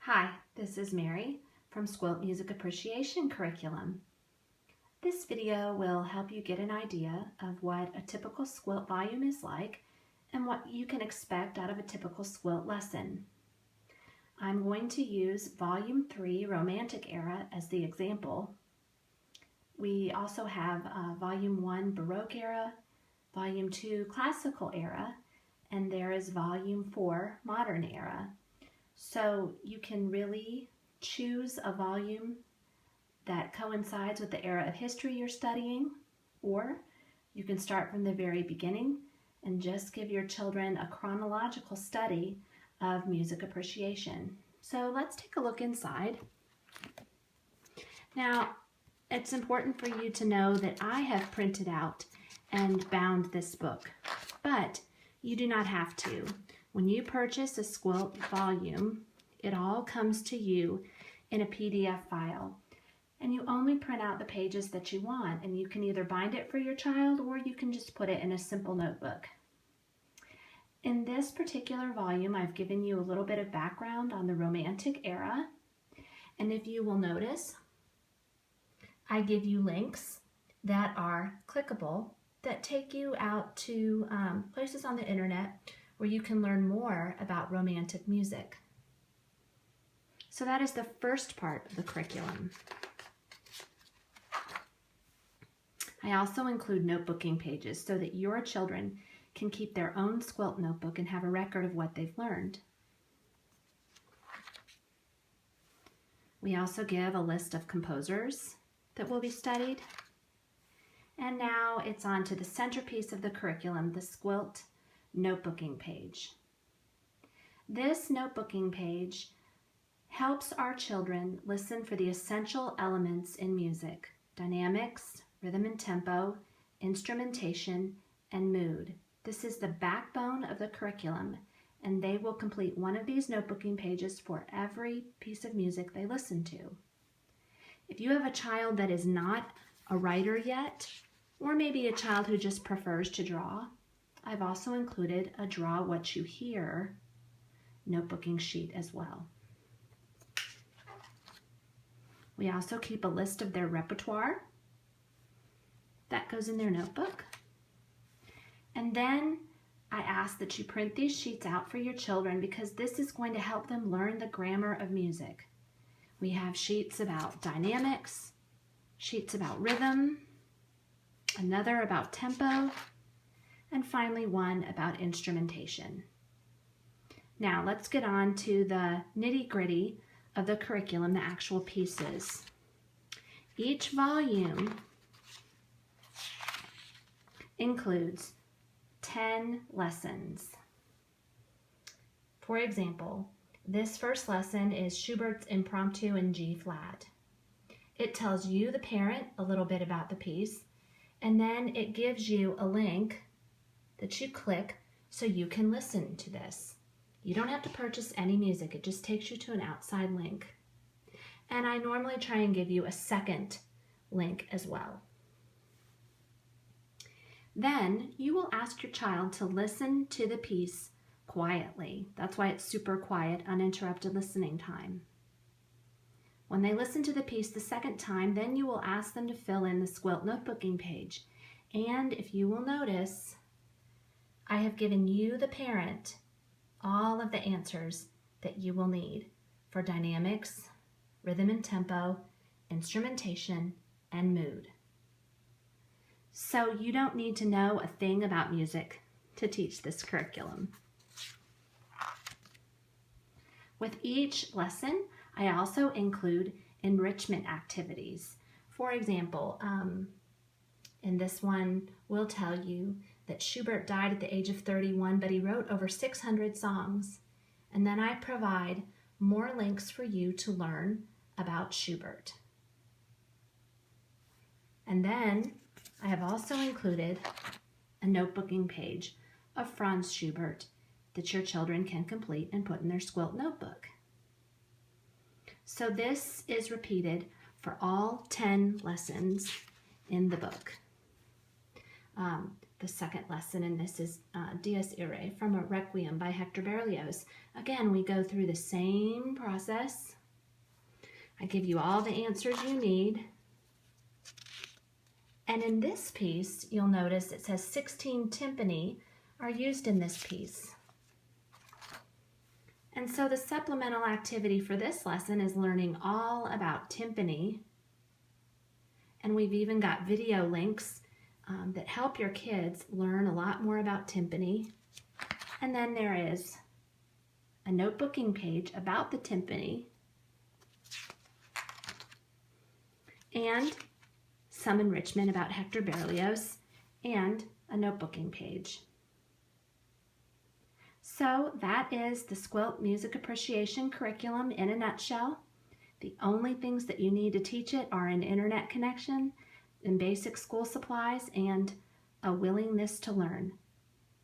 Hi, this is Mary from SQUILT Music Appreciation Curriculum. This video will help you get an idea of what a typical SQUILT volume is like and what you can expect out of a typical SQUILT lesson. I'm going to use Volume 3 Romantic Era as the example. We also have Volume 1 Baroque Era, Volume 2 Classical Era, and there is Volume 4 Modern Era. So you can really choose a volume that coincides with the era of history you're studying, or you can start from the very beginning and just give your children a chronological study of music appreciation. So let's take a look inside. Now, it's important for you to know that I have printed out and bound this book, but you do not have to. When you purchase a SQUILT volume, it all comes to you in a PDF file, and you only print out the pages that you want, and you can either bind it for your child or you can just put it in a simple notebook. In this particular volume, I've given you a little bit of background on the Romantic era, and if you will notice, I give you links that are clickable that take you out to places on the internet where you can learn more about romantic music. So that is the first part of the curriculum. I also include notebooking pages so that your children can keep their own SQUILT notebook and have a record of what they've learned. We also give a list of composers that will be studied. And now it's on to the centerpiece of the curriculum, the SQUILT notebooking page. This notebooking page helps our children listen for the essential elements in music: dynamics, rhythm and tempo, instrumentation, and mood. This is the backbone of the curriculum, and they will complete one of these notebooking pages for every piece of music they listen to. If you have a child that is not a writer yet, or maybe a child who just prefers to draw, I've also included a Draw What You Hear notebooking sheet as well. We also keep a list of their repertoire. That goes in their notebook. And then I ask that you print these sheets out for your children because this is going to help them learn the grammar of music. We have sheets about dynamics, sheets about rhythm, another about tempo, and finally one about instrumentation. Now let's get on to the nitty-gritty of the curriculum, the actual pieces. Each volume includes 10 lessons. For example, this first lesson is Schubert's Impromptu in G flat. It tells you, the parent, a little bit about the piece, and then it gives you a link that you click so you can listen to this. You don't have to purchase any music, it just takes you to an outside link. And I normally try and give you a second link as well. Then you will ask your child to listen to the piece quietly. That's why it's super quiet, uninterrupted listening time. When they listen to the piece the second time, then you will ask them to fill in the SQUILT notebooking page. And if you will notice, I have given you, the parent, all of the answers that you will need for dynamics, rhythm and tempo, instrumentation, and mood. So you don't need to know a thing about music to teach this curriculum. With each lesson, I also include enrichment activities. For example, in this one, we'll tell you that Schubert died at the age of 31, but he wrote over 600 songs. And then I provide more links for you to learn about Schubert. And then I have also included a notebooking page of Franz Schubert that your children can complete and put in their SQUILT notebook. So this is repeated for all 10 lessons in the book. The second lesson in this is Dies Irae from a Requiem by Hector Berlioz. Again, we go through the same process. I give you all the answers you need. And in this piece, you'll notice it says 16 timpani are used in this piece. And so the supplemental activity for this lesson is learning all about timpani. And we've even got video links that help your kids learn a lot more about timpani. And then there is a notebooking page about the timpani and some enrichment about Hector Berlioz and a notebooking page. So that is the SQUILT Music Appreciation Curriculum in a nutshell. The only things that you need to teach it are an internet connection and basic school supplies and a willingness to learn.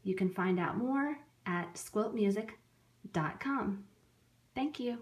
You can find out more at squiltmusic.com. Thank you.